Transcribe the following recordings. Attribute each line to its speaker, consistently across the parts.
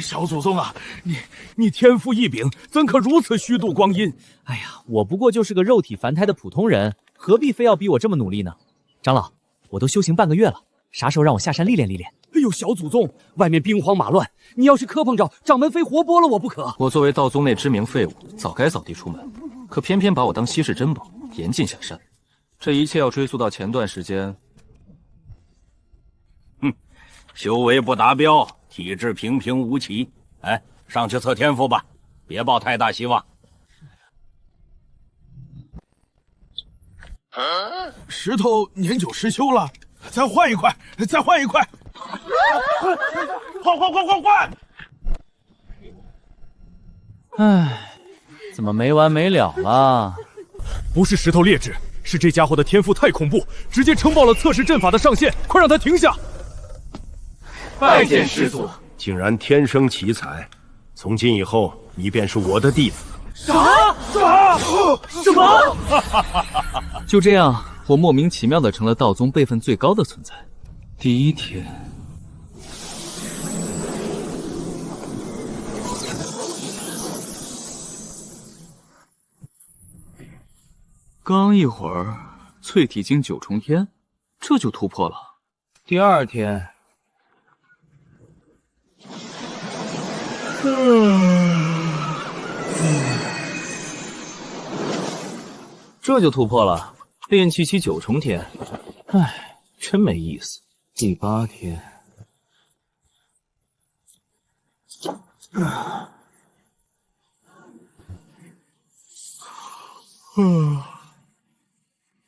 Speaker 1: 小祖宗啊，你天赋异禀，怎可如此虚度光阴？
Speaker 2: 哎呀，我不过就是个肉体凡胎的普通人，何必非要逼我这么努力呢？长老，我都修行半个月了，啥时候让我下山历练历练？
Speaker 1: 哎呦，小祖宗，外面兵荒马乱，你要是磕碰着掌门非活剥了我不可。
Speaker 3: 我作为道宗内知名废物，早该扫地出门，可偏偏把我当稀世珍宝，严禁下山。这一切要追溯到前段时间。
Speaker 4: 修为不达标，体质平平无奇。哎，上去测天赋吧，别抱太大希望。
Speaker 1: 石头年久失修了，再换一块，再换一块。换！
Speaker 2: 唉，怎么没完没了了？
Speaker 1: 不是石头劣质，是这家伙的天赋太恐怖，直接撑爆了测试阵法的上限，快让他停下！
Speaker 5: 拜见师祖。
Speaker 6: 竟然天生奇才，从今以后你便是我的弟子。
Speaker 2: 什么？就这样，我莫名其妙的成了道宗辈分最高的存在。第一天，刚一会儿，淬体境9重天，这就突破了。第二天，这就突破了，炼气期9重天。唉，真没意思。第8天，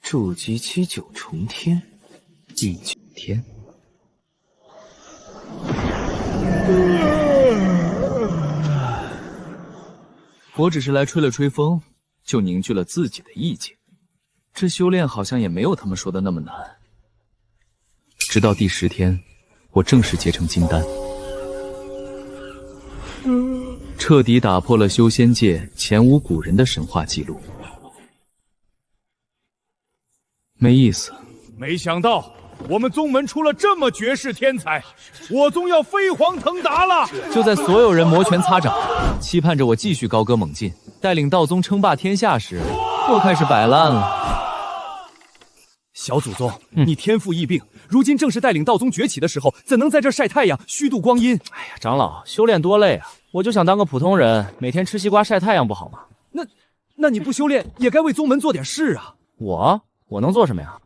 Speaker 2: 筑基期9重天，第9天。我只是来吹了吹风，就凝聚了自己的意境。这修炼好像也没有他们说的那么难。直到第10天，我正式结成金丹，彻底打破了修仙界前无古人的神话记录。没意思。
Speaker 1: 没想到我们宗门出了这么绝世天才，我宗要飞黄腾达了！
Speaker 2: 就在所有人摩拳擦掌，期盼着我继续高歌猛进，带领道宗称霸天下时，我开始摆烂了。
Speaker 1: 小祖宗，你天赋异禀，如今正是带领道宗崛起的时候，怎能在这晒太阳、虚度光阴？
Speaker 2: 哎呀，长老，修炼多累啊！我就想当个普通人，每天吃西瓜晒太阳不好吗？
Speaker 1: 那你不修炼，也该为宗门做点事啊！
Speaker 2: 我能做什么呀？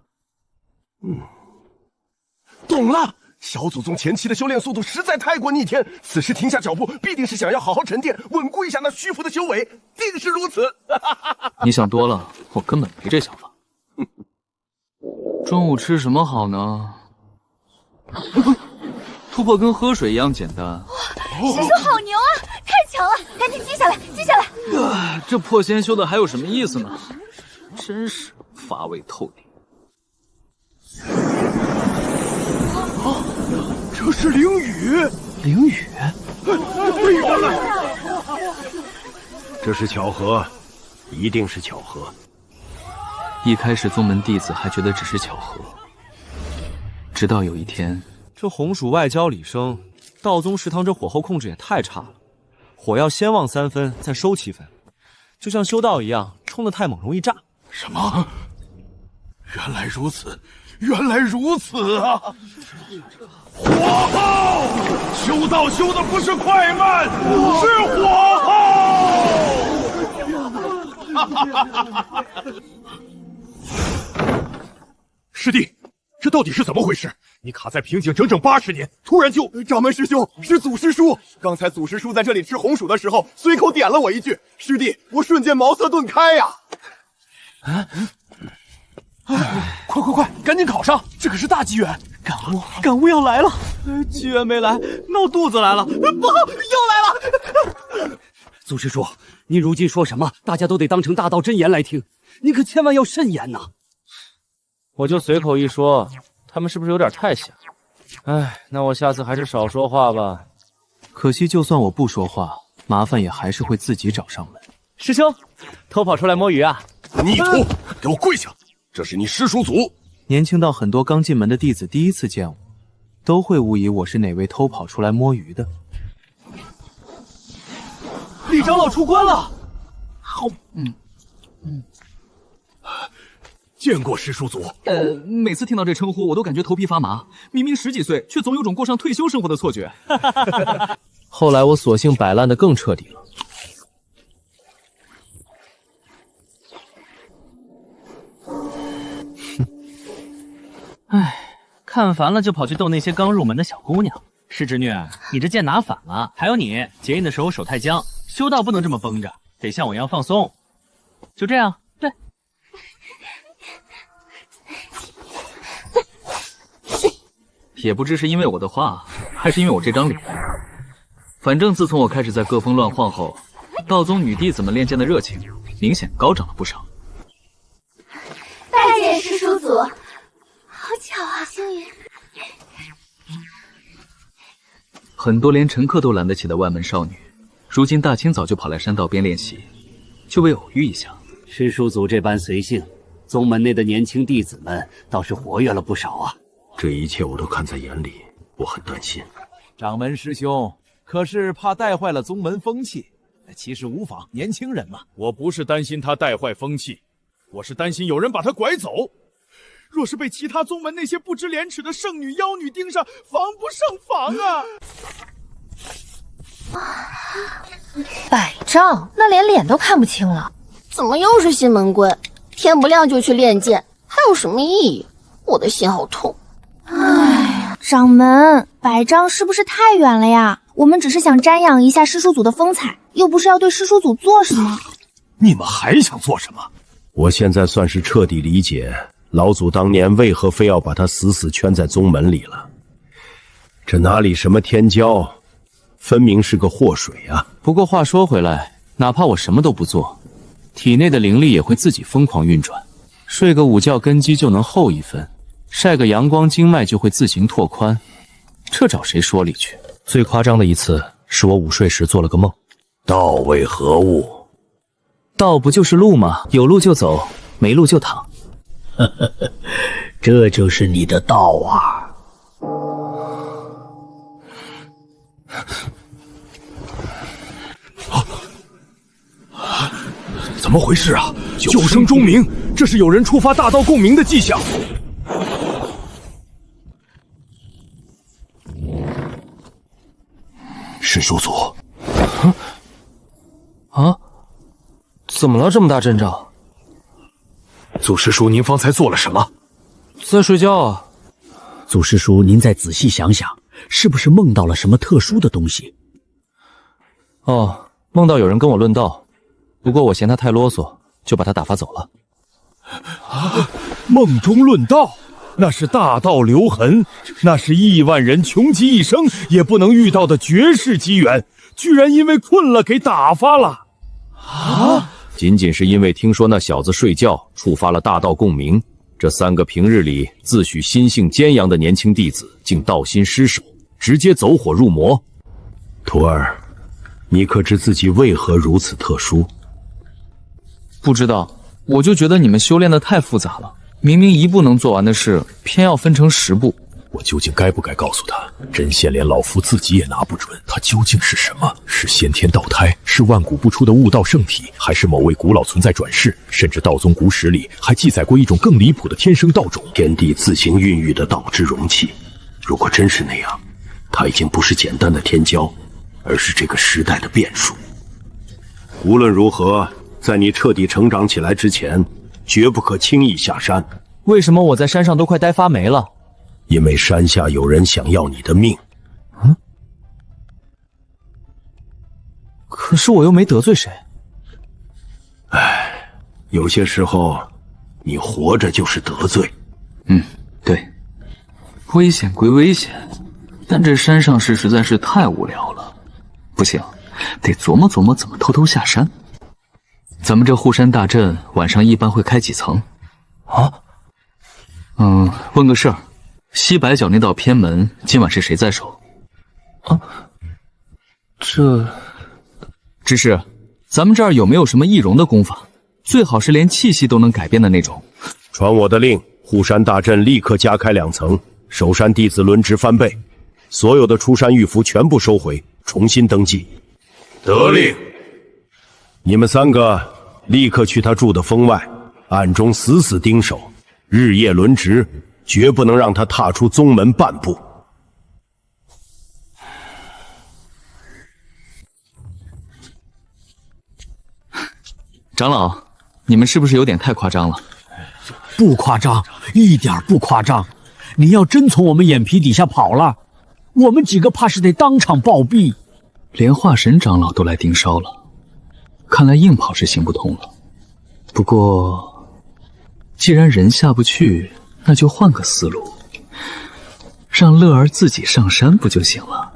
Speaker 6: 懂了，小祖宗前期的修炼速度实在太过逆天，此时停下脚步，必定是想要好好沉淀，稳固一下那虚浮的修为，定是如此。
Speaker 2: 你想多了，我根本没这想法。中午吃什么好呢？突破跟喝水一样简单。
Speaker 7: 师兄好牛啊，太强了，赶紧记下来，记下来。
Speaker 2: 这破仙修的还有什么意思呢？真是乏味透顶。
Speaker 6: 这是灵雨，
Speaker 2: 灵雨，
Speaker 6: 原来这是巧合，一定是巧合。
Speaker 2: 一开始宗门弟子还觉得只是巧合，直到有一天，
Speaker 5: 这红薯外焦里生，道宗食堂这火候控制也太差了，火要先旺3分，再收7分，就像修道一样，冲得太猛容易炸。
Speaker 1: 什么？原来如此，原来如此啊！火候，修道修的不是快慢，是火候。师弟，这到底是怎么回事？你卡在瓶颈整整80年，突然就……
Speaker 6: 掌门师兄，是祖师叔。刚才祖师叔在这里吃红薯的时候，随口点了我一句：“师弟，我瞬间茅塞顿开呀！”
Speaker 1: 快，赶紧考上！这可是大机缘，
Speaker 5: 感悟要来了，机缘没来，闹肚子来了，不好，又来了！
Speaker 8: 祖师叔，您如今说什么，大家都得当成大道真言来听，您可千万要慎言呐！
Speaker 2: 我就随口一说，他们是不是有点太瞎？哎，那我下次还是少说话吧。可惜，就算我不说话，麻烦也还是会自己找上门。师兄，偷跑出来摸鱼啊？
Speaker 6: 逆徒，给我跪下！这是你师叔祖。
Speaker 2: 年轻到很多刚进门的弟子第一次见我，都会误以我是哪位偷跑出来摸鱼的。
Speaker 8: 李长老出关了！
Speaker 1: 好，见过师叔祖。
Speaker 5: 每次听到这称呼，我都感觉头皮发麻。明明10几岁，却总有种过上退休生活的错觉。
Speaker 2: 后来我索性摆烂的更彻底了。
Speaker 8: 唉，看烦了就跑去逗那些刚入门的小姑娘。是侄女，你这剑拿反了。还有你，结印的时候手太僵，修道不能这么绷着，得像我一样放松。就这样，对。
Speaker 3: 也不知是因为我的话，还是因为我这张脸。反正自从我开始在各峰乱晃后，道宗女弟子们练剑的热情明显高涨了不少。
Speaker 7: 拜见师叔祖，好巧啊，星云。
Speaker 3: 很多连陈客都拦得起的万门少女，如今大清早就跑来山道边练习，就为偶遇一下。
Speaker 8: 师叔祖这般随性，宗门内的年轻弟子们倒是活跃了不少啊。
Speaker 6: 这一切我都看在眼里，我很担心。
Speaker 1: 掌门师兄，可是怕带坏了宗门风气？其实无妨，年轻人嘛。我不是担心他带坏风气，我是担心有人把他拐走。若是被其他宗门那些不知廉耻的圣女妖女盯上，防不胜防啊！
Speaker 7: 百丈，那连脸都看不清了。
Speaker 9: 怎么又是新门规？天不亮就去练剑，还有什么意义？我的心好痛。
Speaker 7: 唉，掌门，百丈是不是太远了呀？我们只是想瞻仰一下师叔祖的风采，又不是要对师叔祖做什么。
Speaker 1: 你们还想做什么？
Speaker 6: 我现在算是彻底理解老祖当年为何非要把他死死圈在宗门里了。这哪里什么天骄，分明是个祸水啊！
Speaker 2: 不过话说回来，哪怕我什么都不做，体内的灵力也会自己疯狂运转。睡个午觉，根基就能厚1分；晒个阳光，经脉就会自行拓宽。这找谁说理去？
Speaker 6: 最夸张的一次是我午睡时做了个梦。道为何物？
Speaker 8: 道不就是路吗？有路就走，没路就躺。
Speaker 10: 这就是你的道啊！
Speaker 1: 怎么回事啊？九声钟鸣，这是有人触发大道共鸣的迹象。师叔祖，
Speaker 2: 怎么了？这么大阵仗？
Speaker 1: 祖师叔，您方才做了什么？
Speaker 2: 在睡觉啊。
Speaker 10: 祖师叔，您再仔细想想，是不是梦到了什么特殊的东西？
Speaker 2: 哦，梦到有人跟我论道，不过我嫌他太啰嗦，就把他打发走了。
Speaker 1: 梦中论道，那是大道留痕，那是亿万人穷极一生也不能遇到的绝世机缘，居然因为困了给打发了。
Speaker 6: 仅仅是因为听说那小子睡觉触发了大道共鸣，这3个平日里自诩心性坚阳的年轻弟子竟道心失守，直接走火入魔。徒儿，你可知自己为何如此特殊？
Speaker 2: 不知道，我就觉得你们修炼的太复杂了，明明1步能做完的事，偏要分成10步。
Speaker 6: 我究竟该不该告诉他？针线连老夫自己也拿不准，他究竟是什么？是先天道胎，是万古不出的悟道圣体，还是某位古老存在转世？甚至道宗古史里还记载过一种更离谱的天生道种，天地自行孕育的道之容器。如果真是那样，他已经不是简单的天骄，而是这个时代的变数。无论如何，在你彻底成长起来之前，绝不可轻易下山。
Speaker 2: 为什么我在山上都快呆发霉了？
Speaker 6: 因为山下有人想要你的命。
Speaker 2: 可是我又没得罪谁。
Speaker 6: 有些时候，你活着就是得罪。
Speaker 3: 对，危险归危险，但这山上事实在是太无聊了。不行，得琢磨琢磨怎么偷偷下山。咱们这护山大阵晚上一般会开几层？问个事儿，西北角那道偏门今晚是谁在守？只是咱们这儿有没有什么易容的功法？最好是连气息都能改变的那种。
Speaker 6: 传我的令，护山大阵立刻加开2层，守山弟子轮值翻倍，所有的出山玉符全部收回，重新登记。
Speaker 1: 得令。
Speaker 6: 你们3个立刻去他住的峰外，暗中死死盯守，日夜轮值，绝不能让他踏出宗门半步。
Speaker 3: 长老，你们是不是有点太夸张了？
Speaker 10: 不夸张，一点不夸张。你要真从我们眼皮底下跑了，我们几个怕是得当场暴毙。
Speaker 3: 连化神长老都来盯梢了，看来硬跑是行不通了。不过，既然人下不去，那就换个思路，让乐儿自己上山不就行了？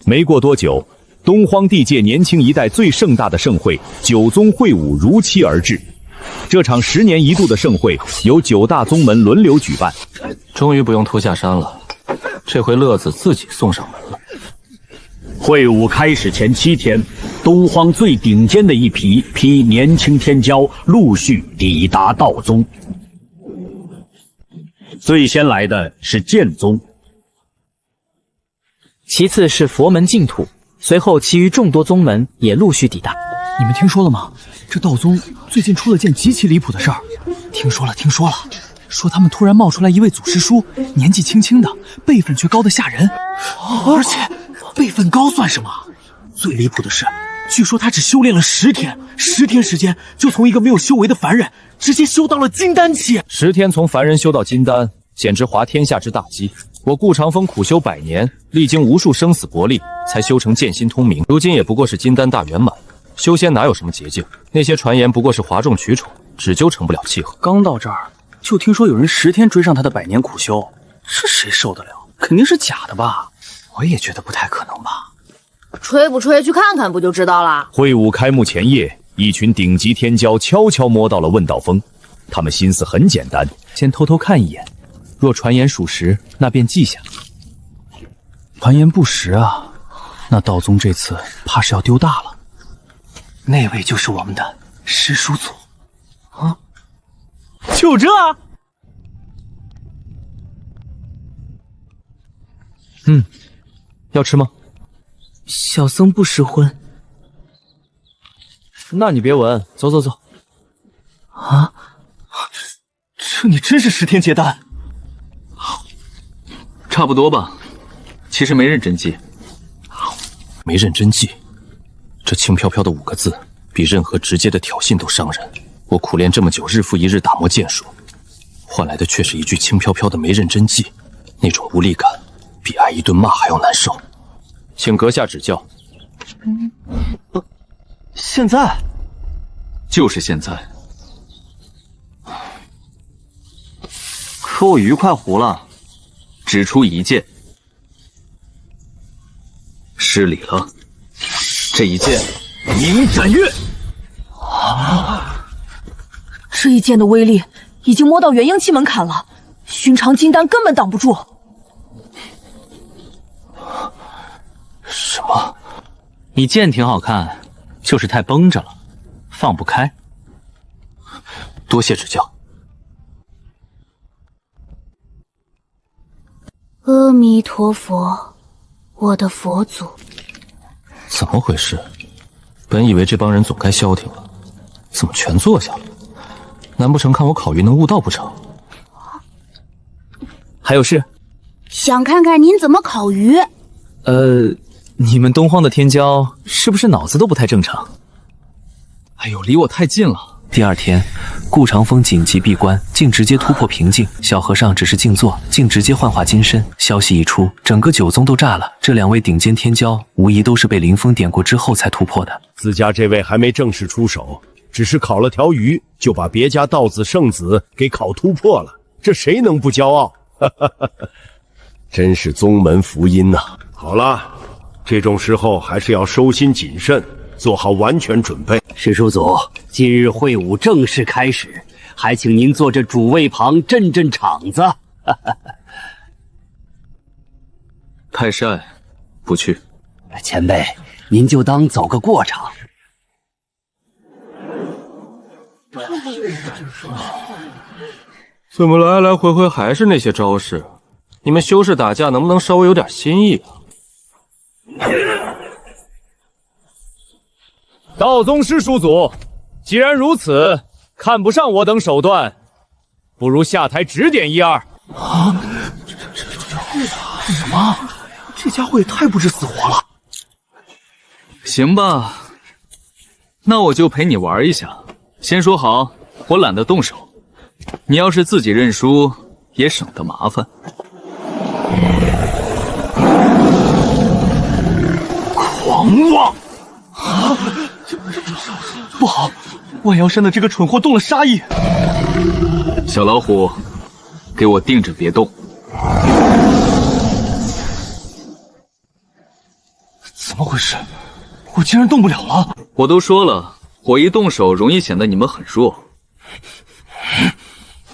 Speaker 6: 没过多久，东荒地界年轻一代最盛大的盛会——九宗会武如期而至。这场10年一度的盛会由9大宗门轮流举办。
Speaker 2: 终于不用拖下山了，这回乐子自己送上门了。
Speaker 10: 会武开始前7天，东荒最顶尖的一批年轻天骄陆续抵达道宗。最先来的是剑宗，
Speaker 11: 其次是佛门净土，随后其余众多宗门也陆续抵达。
Speaker 12: 你们听说了吗？这道宗最近出了件极其离谱的事儿。听说了，说他们突然冒出来一位祖师叔，年纪轻轻的，辈分却高得吓人。而且辈分高算什么？最离谱的是，据说他只修炼了10天，10天时间就从一个没有修为的凡人，直接修到了金丹期。
Speaker 2: 10天从凡人修到金丹，简直滑天下之大稽。我顾长风苦修100年，历经无数生死搏力，才修成剑心通明，如今也不过是金丹大圆满。修仙哪有什么捷径？那些传言不过是哗众取宠，只揪成不了气候。
Speaker 12: 刚到这儿，就听说有人10天追上他的100年苦修，这谁受得了？肯定是假的吧？我也觉得不太可能吧。
Speaker 9: 吹不吹，去看看不就知道了。
Speaker 6: 会武开幕前夜，一群顶级天骄悄悄摸到了问道峰。他们心思很简单，
Speaker 12: 先偷偷看一眼，若传言属实，那便记下。
Speaker 10: 传言不实啊，那道宗这次怕是要丢大了。
Speaker 12: 那位就是我们的师叔祖
Speaker 2: 啊！就这？要吃吗？
Speaker 11: 小僧不食荤。
Speaker 2: 那你别闻，走。
Speaker 12: 啊！这你真是10天结丹？
Speaker 3: 差不多吧。其实没认真记。
Speaker 2: 没认真记。这轻飘飘的5个字，比任何直接的挑衅都伤人。我苦练这么久，日复一日打磨剑术，换来的却是一句轻飘飘的没认真记，那种无力感，比挨一顿骂还要难受。请阁下指教。
Speaker 12: 现在？
Speaker 3: 就是现在。
Speaker 12: 可我鱼快糊了，
Speaker 3: 只出一剑。失礼了。这一剑，明斩月！
Speaker 13: 这一剑的威力已经摸到元婴期门槛了，寻常金丹根本挡不住。
Speaker 2: 什么？
Speaker 8: 你剑挺好看，就是太绷着了，放不开。
Speaker 2: 多谢指教。
Speaker 7: 阿弥陀佛，我的佛祖。
Speaker 2: 怎么回事？本以为这帮人总该消停了，怎么全坐下了？难不成看我烤鱼能悟道不成？
Speaker 11: 还有事？
Speaker 7: 想看看您怎么烤鱼。
Speaker 11: 你们东荒的天骄是不是脑子都不太正常？
Speaker 3: 哎呦，离我太近了。
Speaker 11: 第2天，顾长风紧急闭关，竟直接突破瓶颈。小和尚只是静坐，竟直接幻化金身。消息一出，整个9宗都炸了。这2位顶尖天骄，无疑都是被林峰点过之后才突破的。
Speaker 6: 自家这位还没正式出手，只是烤了条鱼，就把别家道子圣子给烤突破了，这谁能不骄傲？真是宗门福音呐！好了，这种时候还是要收心谨慎，做好完全准备。
Speaker 10: 师叔祖，今日会武正式开始，还请您坐着主位旁镇镇场子。
Speaker 3: 太晒，不去。
Speaker 10: 前辈，您就当走个过场。
Speaker 5: 怎么来来回回还是那些招式？你们修士打架能不能稍微有点新意啊？道宗师叔祖，既然如此，看不上我等手段，不如下台指点一二。
Speaker 12: 啊！这什么？这家伙也太不知死活了。
Speaker 3: 行吧，那我就陪你玩一下。先说好，我懒得动手。你要是自己认输，也省得麻烦。
Speaker 12: 狂妄！啊！不好，万瑶山的这个蠢货动了杀意。
Speaker 3: 小老虎，给我定着别动。
Speaker 12: 怎么回事？我竟然动不了了！
Speaker 3: 我都说了，我一动手容易显得你们很弱。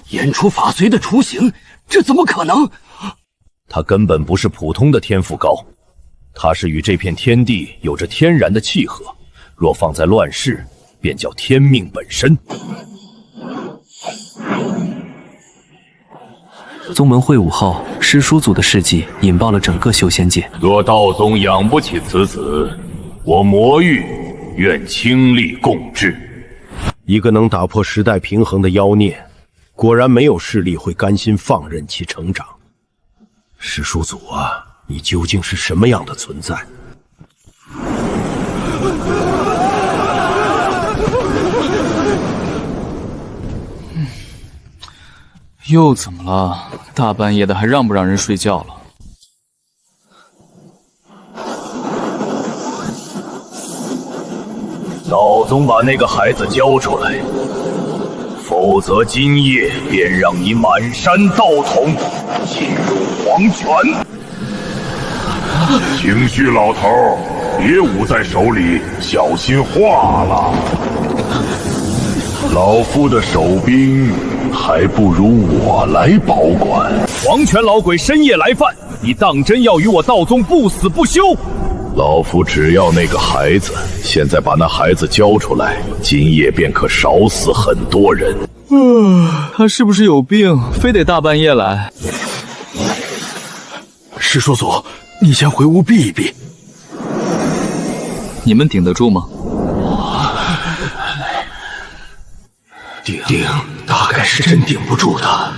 Speaker 12: 演出法随的雏形，这怎么可能？
Speaker 6: 他根本不是普通的天赋高，他是与这片天地有着天然的契合，若放在乱世，便叫天命本身。
Speaker 11: 宗门会武后，师叔祖的事迹引爆了整个修仙界。
Speaker 6: 若道宗养不起此子，我魔域愿倾力共治。一个能打破时代平衡的妖孽，果然没有势力会甘心放任其成长。师叔祖啊，你究竟是什么样的存在？
Speaker 3: 又怎么了？大半夜的还让不让人睡觉了？
Speaker 6: 道宗把那个孩子交出来，否则今夜便让你满山道统，进入黄泉。
Speaker 1: 情绪老头，别捂在手里，小心化了。老夫的手兵还不如我来保管。
Speaker 6: 黄泉老鬼深夜来犯，你当真要与我道宗不死不休？
Speaker 1: 老夫只要那个孩子，现在把那孩子交出来，今夜便可少死很多人。
Speaker 3: 他是不是有病，非得大半夜来？
Speaker 12: 师叔祖，你先回屋避一避。
Speaker 3: 你们顶得住吗？
Speaker 12: 顶大概是真顶不住的。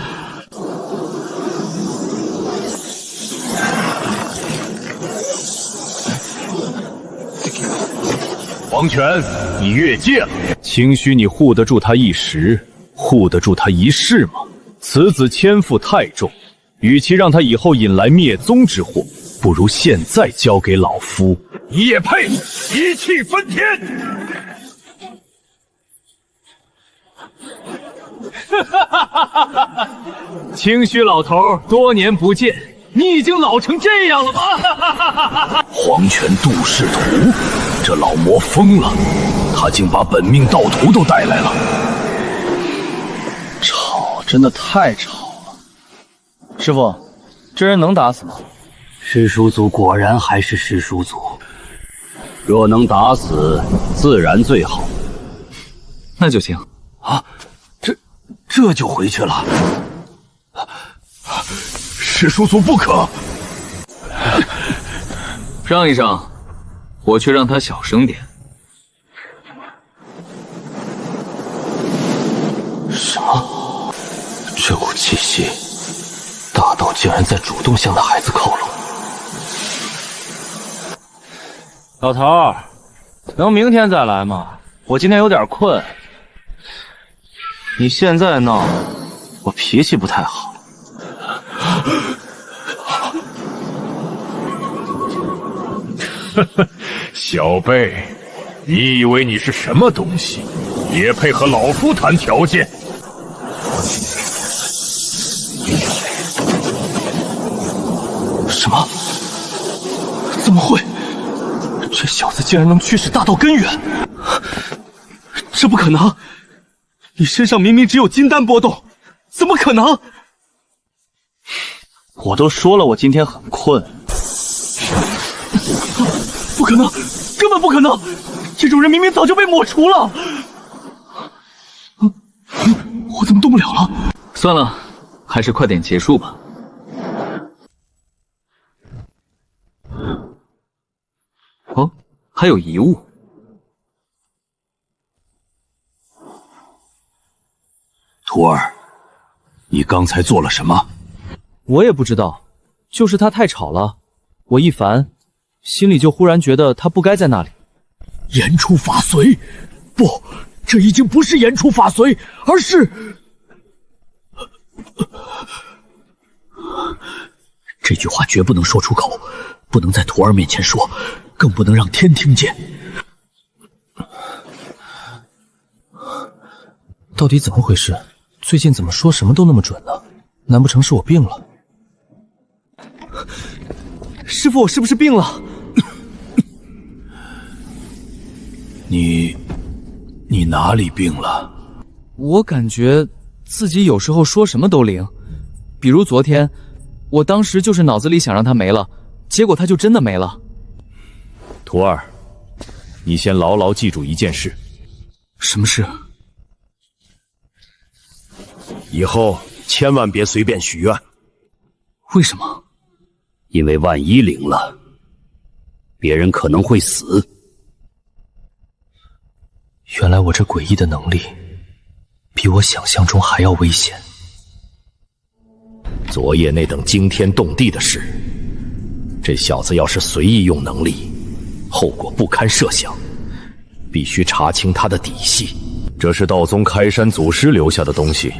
Speaker 6: 黄泉，你越界了。清虚，你护得住他一时，护得住他一世吗？此子天赋太重，与其让他以后引来灭宗之祸，不如现在交给老夫。
Speaker 1: 你也配一气分天？
Speaker 6: 清虚老头，多年不见，你已经老成这样了吗？
Speaker 1: 黄泉渡世图，这老魔疯了，他竟把本命道徒都带来了。
Speaker 2: 吵，真的太吵了。师傅，这人能打死吗？
Speaker 10: 师叔祖果然还是师叔祖，若能打死，自然最好。
Speaker 3: 那就行。
Speaker 12: 啊，这就回去了。
Speaker 1: 师叔祖不可！
Speaker 3: 让一让，我却让他小声点。
Speaker 12: 什么？这股气息，大道竟然在主动向那孩子靠拢。
Speaker 2: 老头儿，能明天再来吗？我今天有点困。你现在闹，我脾气不太好。
Speaker 1: 小辈，你以为你是什么东西，也配和老夫谈条件？
Speaker 12: 什么？怎么会？这小子竟然能驱使大道根源！这不可能！你身上明明只有金丹波动，怎么可能？
Speaker 2: 我都说了，我今天很困。
Speaker 12: 不可能，根本不可能！这种人明明早就被抹除了。我怎么动不了了？
Speaker 3: 算了，还是快点结束吧。哦，还有遗物。
Speaker 6: 徒儿，你刚才做了什么？
Speaker 2: 我也不知道，就是他太吵了，我一烦，心里就忽然觉得他不该在那里。
Speaker 1: 言出法随，不，这已经不是言出法随，而是……这句话绝不能说出口，不能在徒儿面前说，更不能让天听见。
Speaker 12: 到底怎么回事？最近怎么说什么都那么准呢？难不成是我病了？
Speaker 2: 师父，我是不是病了？
Speaker 6: 你哪里病了？
Speaker 2: 我感觉自己有时候说什么都灵，比如昨天，我当时就是脑子里想让他没了，结果他就真的没了。
Speaker 6: 徒儿，你先牢牢记住一件事。
Speaker 12: 什么事？
Speaker 6: 以后千万别随便许愿。
Speaker 12: 为什么？
Speaker 10: 因为万一灵了，别人可能会死。
Speaker 12: 原来我这诡异的能力，比我想象中还要危险。
Speaker 6: 昨夜那等惊天动地的事，这小子要是随意用能力，后果不堪设想。必须查清他的底细。这是道宗开山祖师留下的东西，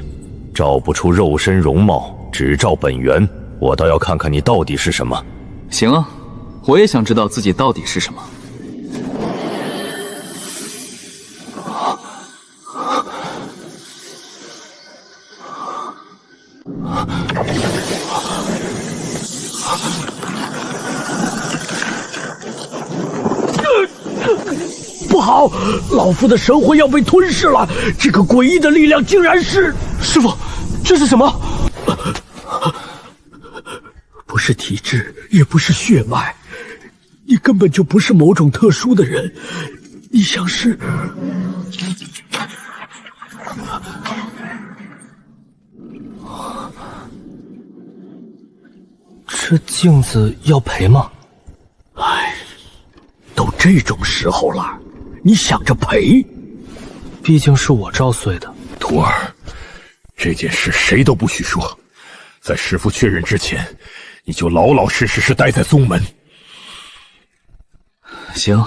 Speaker 6: 照不出肉身容貌，只照本源。我倒要看看你到底是什么。
Speaker 3: 行啊，我也想知道自己到底是什么。
Speaker 1: 不好，老夫的神魂要被吞噬了！这个诡异的力量竟然是……
Speaker 12: 师父，这是什么？
Speaker 1: 不是体质，也不是血脉，你根本就不是某种特殊的人，你像是……
Speaker 12: 这镜子要赔吗？
Speaker 1: 唉，都这种时候了，你想着赔？
Speaker 12: 毕竟是我照碎的。
Speaker 6: 徒儿，这件事谁都不许说，在师父确认之前，你就老老实实待在宗门。
Speaker 3: 行，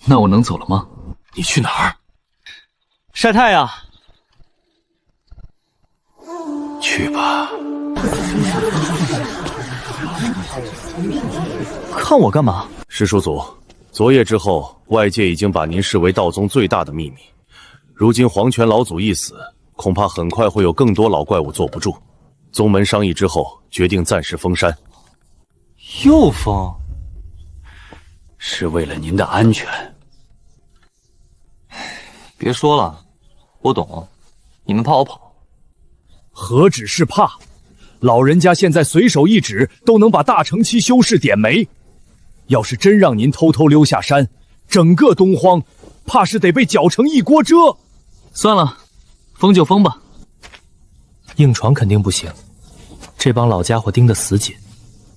Speaker 3: 那我能走了吗？
Speaker 6: 你去哪儿？
Speaker 2: 晒太阳。
Speaker 6: 去吧。
Speaker 2: 看我干嘛？
Speaker 6: 师叔祖，昨夜之后，外界已经把您视为道宗最大的秘密。如今黄泉老祖一死，恐怕很快会有更多老怪物坐不住。宗门商议之后，决定暂时封山。
Speaker 2: 又封？
Speaker 10: 是为了您的安全。
Speaker 5: 别说了，我懂，你们怕我跑。
Speaker 6: 何止是怕，老人家现在随手一指都能把大乘期修士点没。要是真让您偷偷溜下山，整个东荒怕是得被搅成一锅粥。
Speaker 2: 算了，封就封吧。
Speaker 12: 硬闯肯定不行，这帮老家伙盯得死紧，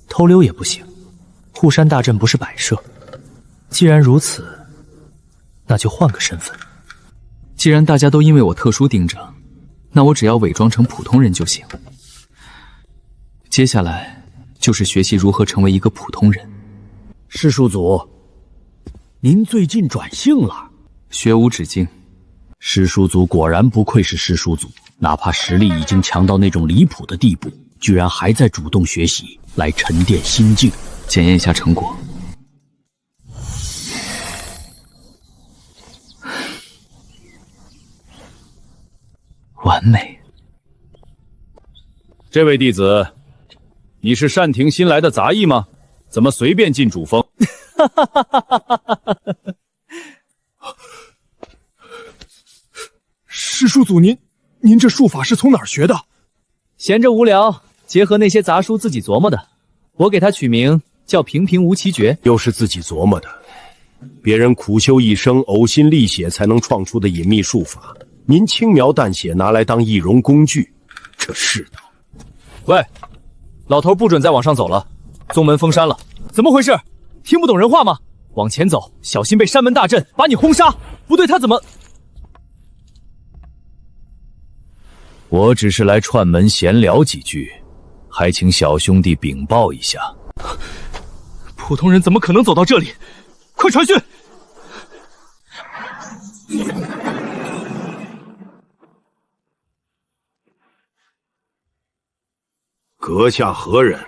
Speaker 12: 偷溜也不行。护山大阵不是摆设。既然如此，那就换个身份。
Speaker 3: 既然大家都因为我特殊盯着，那我只要伪装成普通人就行。接下来就是学习如何成为一个普通人。
Speaker 1: 师叔祖，您最近转性了，
Speaker 3: 学无止境。
Speaker 1: 师叔祖果然不愧是师叔祖，哪怕实力已经强到那种离谱的地步，居然还在主动学习来沉淀心境。
Speaker 3: 检验一下成果。完美。
Speaker 6: 这位弟子，你是单庭新来的杂役吗？怎么随便进主峰？
Speaker 1: 师叔祖，您这术法是从哪儿学的？
Speaker 2: 闲着无聊，结合那些杂书自己琢磨的。我给他取名叫平平无奇诀。
Speaker 6: 又是自己琢磨的，别人苦修一生，呕心沥血才能创出的隐秘术法，您轻描淡写拿来当易容工具，这世道
Speaker 5: 喂，老头不准再往上走了，宗门封山了。怎么回事？听不懂人话吗？往前走，小心被山门大阵把你轰杀。不对，他怎么……
Speaker 6: 我只是来串门闲聊几句，还请小兄弟禀报一下。
Speaker 5: 普通人怎么可能走到这里？快传讯！
Speaker 1: 阁下何人？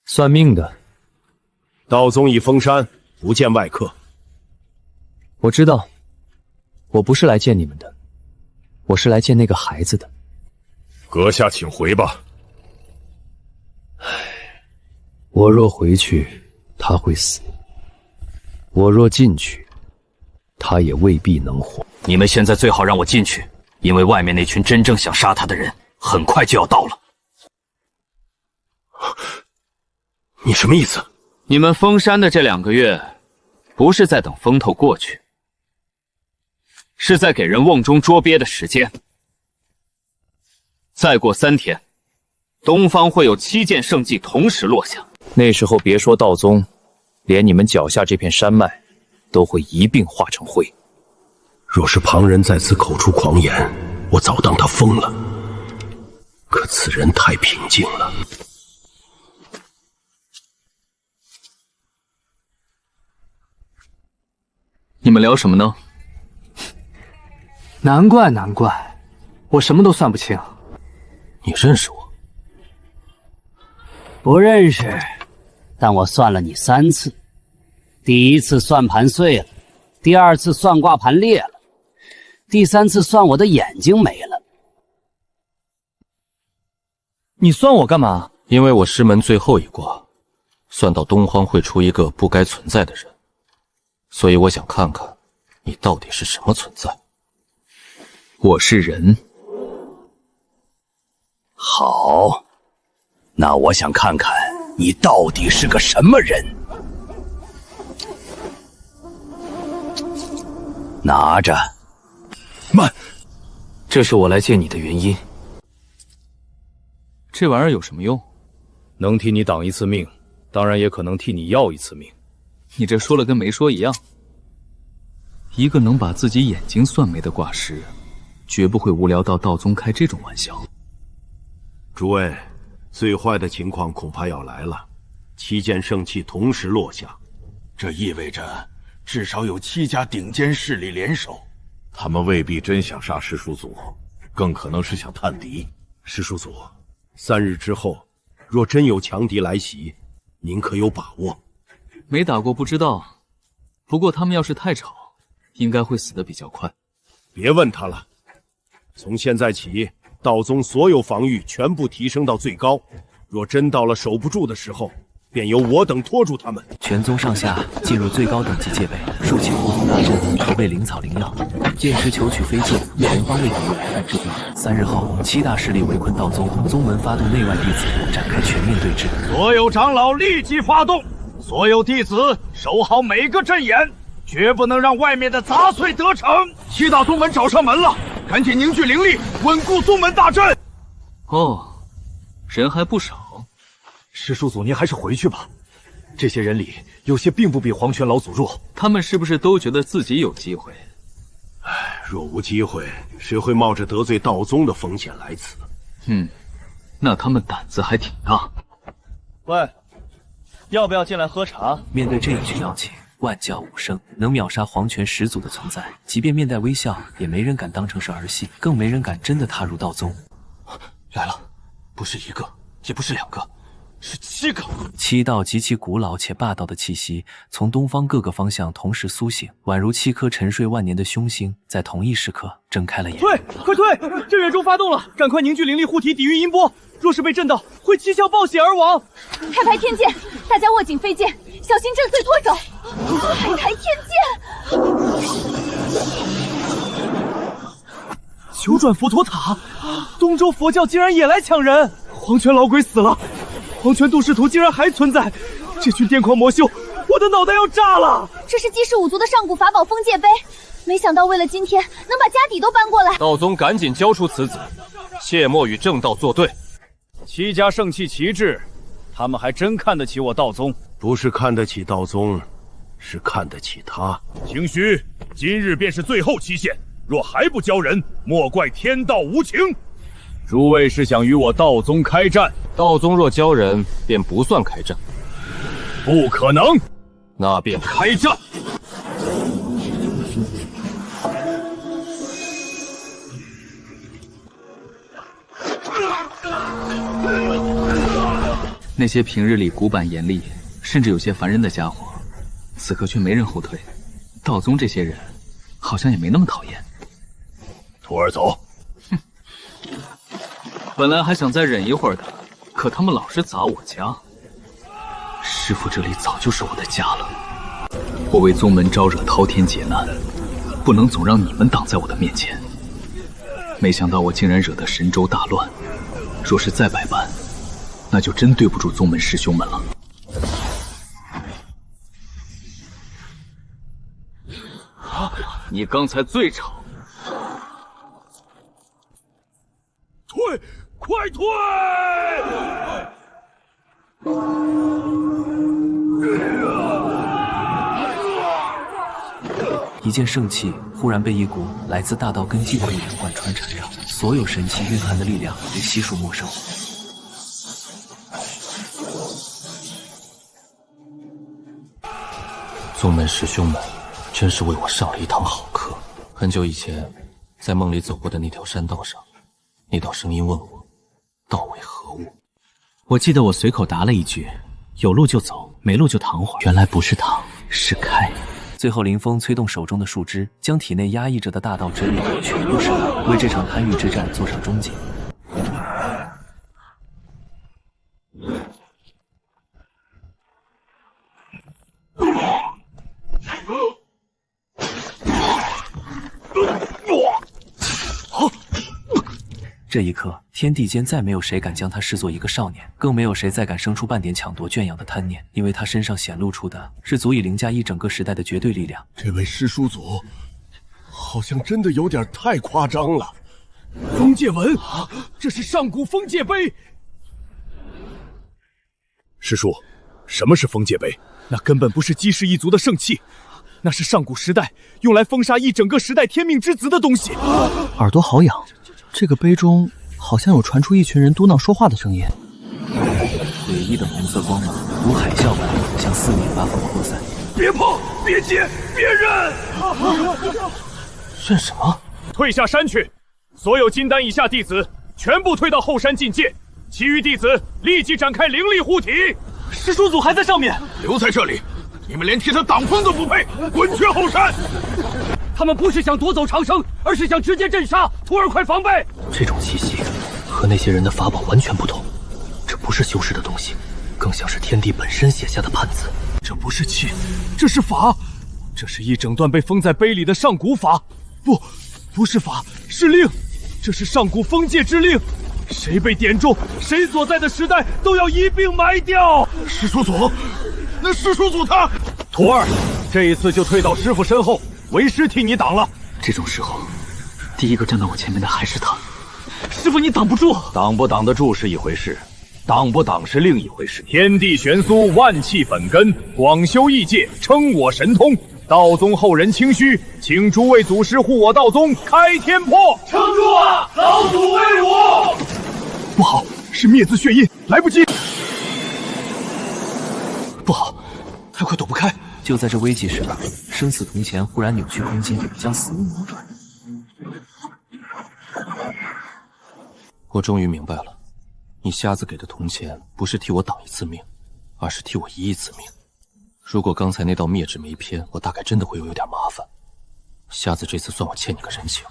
Speaker 2: 算命的。
Speaker 1: 道宗已封山，不见外客。
Speaker 2: 我知道，我不是来见你们的，我是来见那个孩子的。
Speaker 6: 阁下请回吧。
Speaker 2: 我若回去，他会死；我若进去，他也未必能活。
Speaker 3: 你们现在最好让我进去，因为外面那群真正想杀他的人很快就要到了。
Speaker 1: 你什么意思？
Speaker 3: 你们封山的这2个月，不是在等风头过去，是在给人瓮中捉鳖的时间。再过3天，东方会有7件圣迹同时落下。
Speaker 2: 那时候别说道宗，连你们脚下这片山脉都会一并化成灰。
Speaker 1: 若是旁人在此口出狂言，我早当他疯了。可此人太平静了。
Speaker 3: 你们聊什么呢？
Speaker 12: 难怪，我什么都算不清。
Speaker 1: 你认识我？
Speaker 14: 不认识，但我算了你3次。第1次算盘碎了，第2次算卦盘裂了，第3次算我的眼睛没了。
Speaker 5: 你算我干嘛？
Speaker 15: 因为我师门最后一卦，算到东荒会出一个不该存在的人，所以我想看看你到底是什么存在。
Speaker 3: 我是人。好，那我想看看你到底是个什么人。拿着。
Speaker 2: 慢，这是我来见你的原因。
Speaker 5: 这玩意儿有什么用？
Speaker 2: 能替你挡一次命，当然也可能替你要一次命。
Speaker 3: 你这说了跟没说一样。一个能把自己眼睛算没的卦师，绝不会无聊到道宗开这种玩笑。
Speaker 1: 诸位，最坏的情况恐怕要来了，7件圣器同时落下，这意味着至少有7家顶尖势力联手。
Speaker 6: 他们未必真想杀师叔祖，更可能是想探敌。
Speaker 1: 师叔祖，3日之后，若真有强敌来袭，您可有把握？
Speaker 3: 没打过不知道，不过他们要是太吵，应该会死得比较快。
Speaker 1: 别问他了，从现在起，道宗所有防御全部提升到最高。若真到了守不住的时候，便由我等拖住他们。
Speaker 11: 全宗上下进入最高等级戒备，竖起护宗大阵，筹备灵草灵药，届时求取飞剑，全方位抵御来犯之兵。3日后，7大势力围困道宗，宗门发动内外弟子展开全面对峙。
Speaker 1: 所有长老立即发动，所有弟子守好每个阵眼，绝不能让外面的杂碎得逞。7大宗门找上门了，赶紧凝聚灵力，稳固宗门大阵。
Speaker 3: 哦，人还不少。
Speaker 5: 师叔祖，您还是回去吧。这些人里，有些并不比黄泉老祖弱。
Speaker 3: 他们是不是都觉得自己有机会？
Speaker 1: 若无机会，谁会冒着得罪道宗的风险来此？
Speaker 3: 那他们胆子还挺大。
Speaker 5: 喂，要不要进来喝茶？
Speaker 11: 面对这一句邀请，万叫无声。能秒杀黄泉始祖的存在，即便面带微笑，也没人敢当成是儿戏，更没人敢真的踏入道宗。
Speaker 5: 来了，不是1个，也不是2个。是7个。
Speaker 11: 7道极其古老且霸道的气息从东方各个方向同时苏醒，宛如7颗沉睡万年的凶星，在同一时刻睁开了眼。
Speaker 5: 退，快退！阵月钟发动了，赶快凝聚灵力护体，抵御音波。若是被震到，会蹊跷爆血而亡。
Speaker 13: 太白天剑，大家握紧飞剑，小心震碎脱手。太白天剑！
Speaker 5: 九转佛陀塔，东周佛教竟然也来抢人！黄泉老鬼死了，黄泉杜氏图竟然还存在，这群癫狂魔修，我的脑袋要炸了！
Speaker 13: 这是济世五族的上古法宝封界碑，没想到为了今天能把家底都搬过来。
Speaker 15: 道宗赶紧交出此子，切莫与正道作对。
Speaker 5: 戚家盛气旗帜，他们还真看得起我道宗。
Speaker 1: 不是看得起道宗，是看得起他。
Speaker 6: 清虚，今日便是最后期限，若还不交人，莫怪天道无情。
Speaker 5: 诸位是想与我道宗开战？
Speaker 15: 道宗若交人，便不算开战。
Speaker 6: 不可能，
Speaker 15: 那便开战。
Speaker 3: 那些平日里古板严厉，甚至有些烦人的家伙，此刻却没人后退。道宗这些人，好像也没那么讨厌。
Speaker 6: 徒儿走。
Speaker 3: 哼，本来还想再忍一会儿的，可他们老是砸我家。师父这里早就是我的家了，我为宗门招惹滔天劫难，不能总让你们挡在我的面前。没想到我竟然惹得神州大乱，若是再百般，那就真对不住宗门师兄们了。你刚才最吵。
Speaker 6: 退，快退！
Speaker 11: 一件圣器忽然被一股来自大道根基的力量贯穿缠绕，所有神器蕴含的力量被悉数没收。
Speaker 15: 宗门师兄们真是为我上了一堂好课。很久以前，在梦里走过的那条山道上，那道声音问我：“道为何物？”
Speaker 2: 我记得我随口答了一句：“有路就走，没路就躺会儿。”原来不是躺，是开。
Speaker 11: 最后，林峰催动手中的树枝，将体内压抑着的大道之力全部释放，为这场贪欲之战做上终结。这一刻，天地间再没有谁敢将他视作一个少年，更没有谁再敢生出半点抢夺圈养的贪念，因为他身上显露出的是足以凌驾一整个时代的绝对力量。
Speaker 1: 这位师叔祖，好像真的有点太夸张了。封界文，这是上古封界碑。
Speaker 6: 师叔，什么是封界碑？
Speaker 5: 那根本不是姬氏一族的圣器，那是上古时代用来封杀一整个时代天命之子的东西。
Speaker 12: 耳朵好痒。这个碑中好像有传出一群人嘟囔说话的声音，
Speaker 11: 诡异的红色光芒如海啸般向四面八方扩散。
Speaker 6: 别碰，别接，别认！
Speaker 5: 认什么？退下山去！所有金丹以下弟子全部退到后山禁戒，其余弟子立即展开灵力护体。师叔祖还在上面，
Speaker 1: 留在这里！你们连替他挡风都不配，滚去后山！
Speaker 5: 他们不是想夺走长生，而是想直接镇杀。徒儿快防备！
Speaker 12: 这种气息和那些人的法宝完全不同，这不是修饰的东西，更像是天地本身写下的判词。
Speaker 5: 这不是气，这是法，这是一整段被封在碑里的上古法。不是法，是令，这是上古封界之令。谁被点中，谁所在的时代都要一并埋掉。
Speaker 1: 师叔祖，那师叔祖他……
Speaker 5: 徒儿，这一次就退到师父身后。为师替你挡了。
Speaker 12: 这种时候，第一个站到我前面的还是他。
Speaker 5: 师父，你挡不住。
Speaker 6: 挡不挡得住是一回事，挡不挡是另一回事。天地玄苏，万气本根，广修异界，称我神通。道宗后人清虚，请诸位祖师护我道宗开天破。
Speaker 1: 撑住啊！老祖威武！
Speaker 5: 不好，是灭字血印，来不及。
Speaker 12: 不好，太快躲不开。
Speaker 11: 就在这危急时刻，生死铜钱忽然扭曲空间，将死物扭转。
Speaker 15: 我终于明白了，你瞎子给的铜钱不是替我挡一次命，而是替我移一次命。如果刚才那道灭纸没偏，我大概真的会有点麻烦。瞎子这次算我欠你个人情。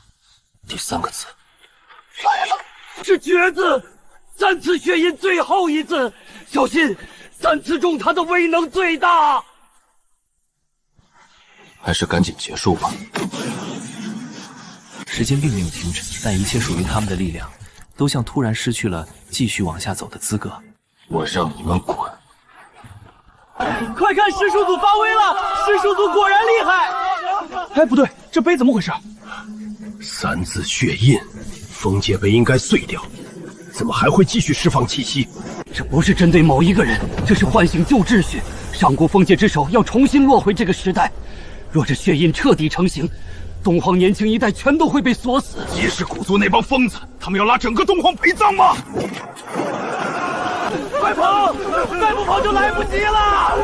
Speaker 15: 第3个字，来了。
Speaker 16: 是绝字，3次血印最后一字，小心3次中他的威能最大。
Speaker 15: 还是赶紧结束吧。
Speaker 11: 时间并没有停止，但一切属于他们的力量，都像突然失去了继续往下走的资格。
Speaker 15: 我让你们滚！
Speaker 16: 快看，师叔祖发威了！师叔祖果然厉害！
Speaker 5: 哎，不对，这碑怎么回事？
Speaker 1: 3字血印，
Speaker 6: 封界碑应该碎掉，怎么还会继续释放气息？
Speaker 16: 这不是针对某一个人，这是唤醒旧秩序。上古封界之手要重新落回这个时代。若这血印彻底成型，东荒年轻一代全都会被锁死。
Speaker 1: 即是古族那帮疯子，他们要拉整个东荒陪葬吗？
Speaker 16: 快跑！再不跑就来不及了！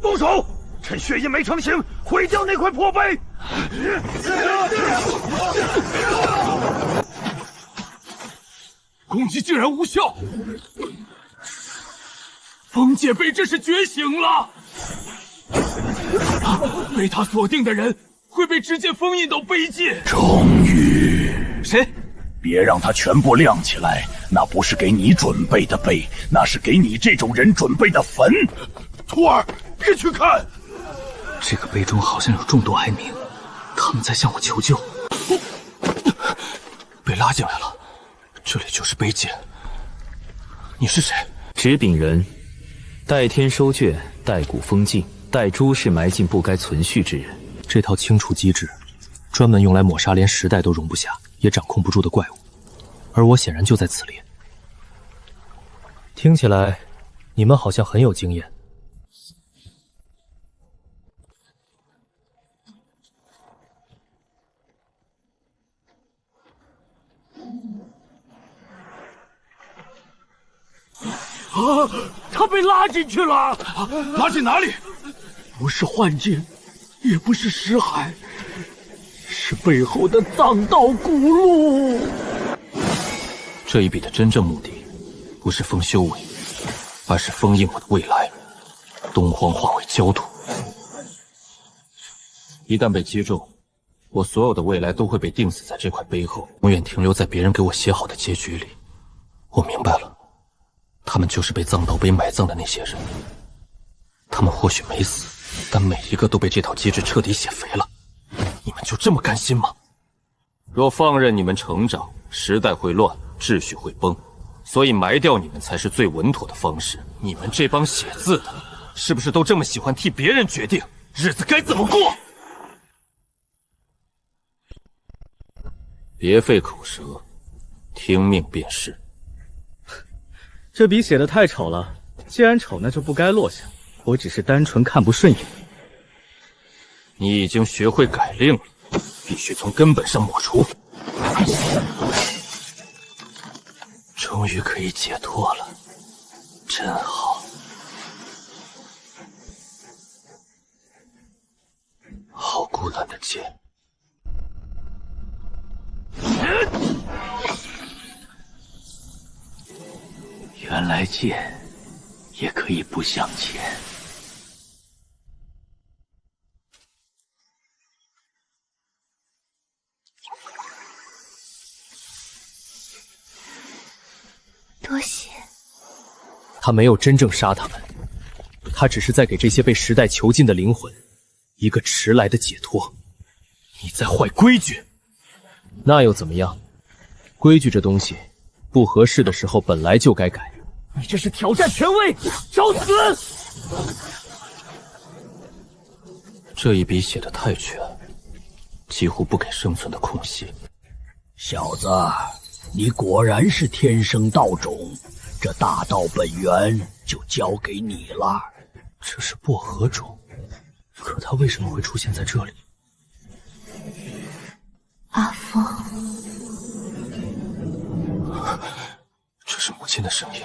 Speaker 1: 动手！趁血印没成型，毁掉那块破碑！攻击竟然无效！封界碑这是觉醒了！被他锁定的人会被直接封印到碑界。
Speaker 6: 终于，
Speaker 12: 谁？
Speaker 6: 别让它全部亮起来，那不是给你准备的碑，那是给你这种人准备的坟。
Speaker 1: 徒儿，别去看！
Speaker 12: 这个碑中好像有众多哀鸣，他们在向我求救。被拉进来了，这里就是碑界。你是谁？
Speaker 11: 纸饼人，代天收卷，代古封禁，代诸世埋进不该存续之人。
Speaker 12: 这套清除机制，专门用来抹杀连时代都容不下也掌控不住的怪物，而我显然就在此列。听起来，你们好像很有经验。
Speaker 16: 啊！他被拉进去了！
Speaker 1: 拉进哪里？
Speaker 16: 不是幻境，也不是识海，是背后的藏道古路。
Speaker 15: 这一笔的真正目的，不是封修为，而是封印我的未来。东荒化为焦土，一旦被击中，我所有的未来都会被钉死在这块碑后，永远停留在别人给我写好的结局里。我明白了。他们就是被藏道碑埋葬的那些人，他们或许没死，但每一个都被这套机制彻底写肥了。你们就这么甘心吗？若放任你们成长，时代会乱，秩序会崩，所以埋掉你们才是最稳妥的方式。你们这帮写字的，是不是都这么喜欢替别人决定日子该怎么过？别费口舌，听命便是。
Speaker 8: 这笔写的太丑了，既然丑，那就不该落下。我只是单纯看不顺眼。
Speaker 15: 你已经学会改令了，必须从根本上抹除。终于可以解脱了，真好。好孤单的剑。
Speaker 10: 原来剑也可以不向前。
Speaker 7: 多谢。
Speaker 12: 他没有真正杀他们，他只是在给这些被时代囚禁的灵魂一个迟来的解脱。你在坏规矩，那又怎么样？规矩这东西，不合适的时候本来就该改。
Speaker 16: 你这是挑战权威，找死！
Speaker 15: 这一笔写得太全，几乎不给生存的空隙。
Speaker 10: 小子，你果然是天生道种，这大道本源就交给你了。
Speaker 12: 这是薄荷种，可他为什么会出现在这里？
Speaker 7: 阿峰，
Speaker 15: 这是母亲的声音。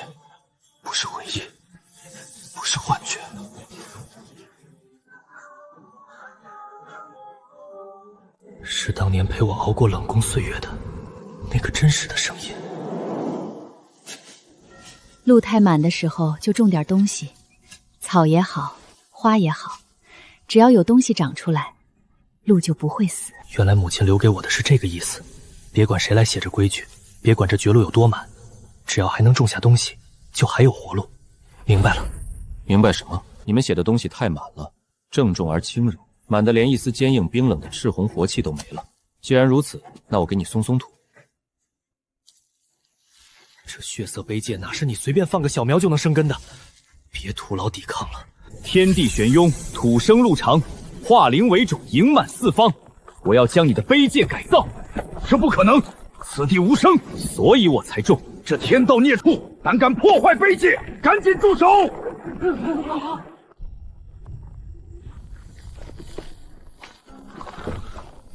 Speaker 15: 不是回忆，不是幻觉，
Speaker 12: 是当年陪我熬过冷宫岁月的那个真实的声音。
Speaker 13: 路太满的时候就种点东西，草也好，花也好，只要有东西长出来，路就不会死。
Speaker 12: 原来母亲留给我的是这个意思，别管谁来写着规矩，别管这绝路有多满，只要还能种下东西，就还有活路。明白了。
Speaker 15: 明白什么？你们写的东西太满了，郑重而轻柔，满得连一丝坚硬冰冷的赤红活气都没了。既然如此，那我给你松松土。
Speaker 12: 这血色碑界哪是你随便放个小苗就能生根的？别徒劳抵抗了。
Speaker 5: 天地玄雍，土生路长，化灵为种，盈满四方。我要将你的碑界改造。
Speaker 1: 这不可能，此地无声，所以我才中。这天道孽畜胆敢破坏碑界，赶紧住手！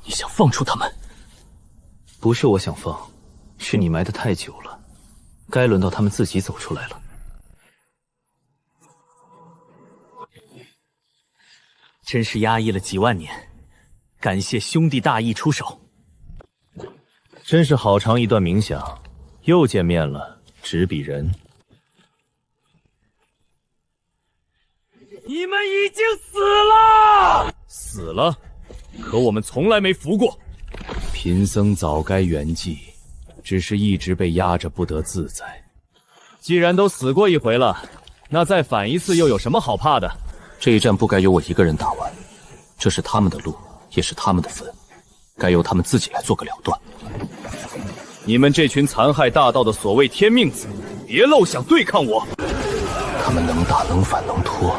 Speaker 12: 你想放出他们？
Speaker 2: 不是我想放，是你埋得太久了，该轮到他们自己走出来了。
Speaker 8: 真是压抑了几万年，感谢兄弟大义出手。
Speaker 2: 真是好长一段冥想，又见面了，执笔人。
Speaker 5: 你们已经死了！
Speaker 2: 死了，可我们从来没服过。贫僧早该圆寂，只是一直被压着不得自在。既然都死过一回了，那再反一次又有什么好怕的？
Speaker 15: 这一战不该由我一个人打完，这是他们的路，也是他们的坟，该由他们自己来做个了断。
Speaker 2: 你们这群残害大道的所谓天命子，别漏想对抗我！
Speaker 15: 他们能打能反能拖，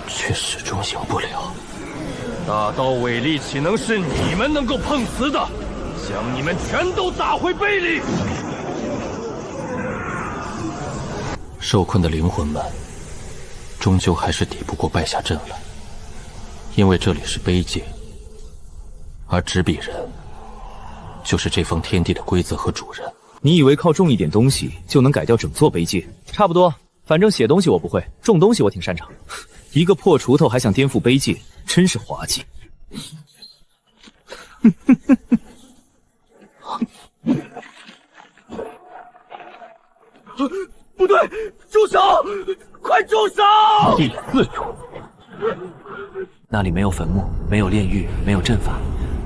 Speaker 15: 却始终赢不了。
Speaker 1: 大道伟力岂能是你们能够碰瓷的？将你们全都打回碑里！
Speaker 15: 受困的灵魂们，终究还是抵不过败下阵来，因为这里是碑界，而执笔人就是这方天地的规则和主人。
Speaker 2: 你以为靠种一点东西就能改掉整座碑界？差不多，反正写东西我不会，种东西我挺擅长。一个破锄头还想颠覆碑界，真是滑稽。
Speaker 5: 不对，住手！快住手！
Speaker 15: 第4处，
Speaker 11: 那里没有坟墓，没有炼狱，没有阵法，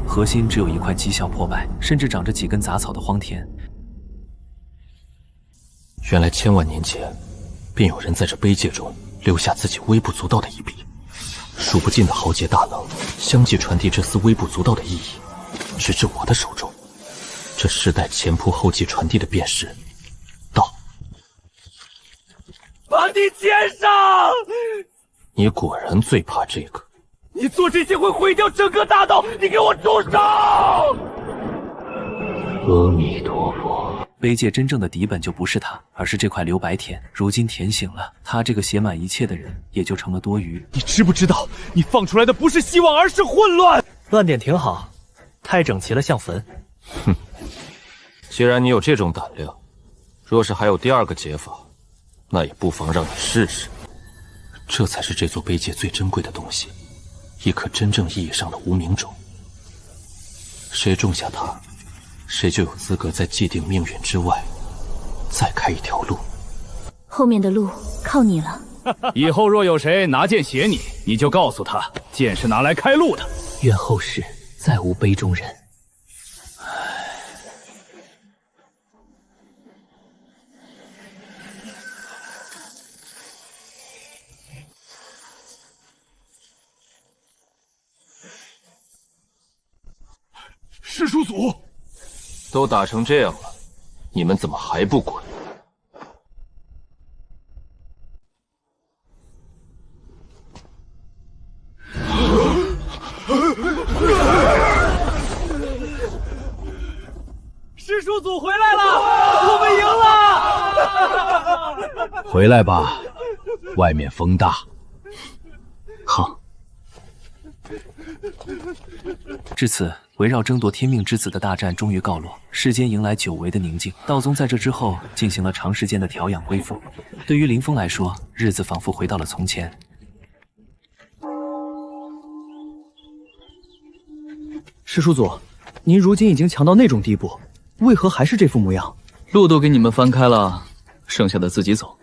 Speaker 11: 核心只有一块极小破败，甚至长着几根杂草的荒田。
Speaker 15: 原来千万年前，便有人在这碑界中留下自己微不足道的一笔。数不尽的豪杰大能相继传递这丝微不足道的意义，直至我的手中。这世代前仆后继传递的便是道。
Speaker 5: 把你牵上！
Speaker 15: 你果然最怕这个。
Speaker 5: 你做这些会毁掉整个大道！你给我住手！
Speaker 15: 阿弥陀佛。
Speaker 11: 碑界真正的敌本就不是他，而是这块留白田。如今田醒了，他这个写满一切的人也就成了多余。
Speaker 5: 你知不知道，你放出来的不是希望，而是混乱。
Speaker 12: 乱点挺好，太整齐了，像坟。
Speaker 15: 哼，既然你有这种胆量，若是还有第2个解法，那也不妨让你试试。这才是这座碑界最珍贵的东西，一颗真正意义上的无名种。谁种下它，谁就有资格在既定命运之外再开一条路。
Speaker 13: 后面的路靠你了。
Speaker 2: 以后若有谁拿剑写你，你就告诉他，剑是拿来开路的。
Speaker 12: 愿后世再无碑中人。
Speaker 1: 师叔祖，
Speaker 15: 都打成这样了，你们怎么还不滚？
Speaker 5: 师叔祖回来了，我们赢了！
Speaker 6: 回来吧，外面风大。
Speaker 15: 好。
Speaker 11: 至此，围绕争夺天命之子的大战终于告落，世间迎来久违的宁静。道宗在这之后进行了长时间的调养恢复，对于林峰来说，日子仿佛回到了从前。
Speaker 12: 师叔祖，您如今已经强到那种地步，为何还是这副模样？
Speaker 3: 路都给你们翻开了，剩下的自己走。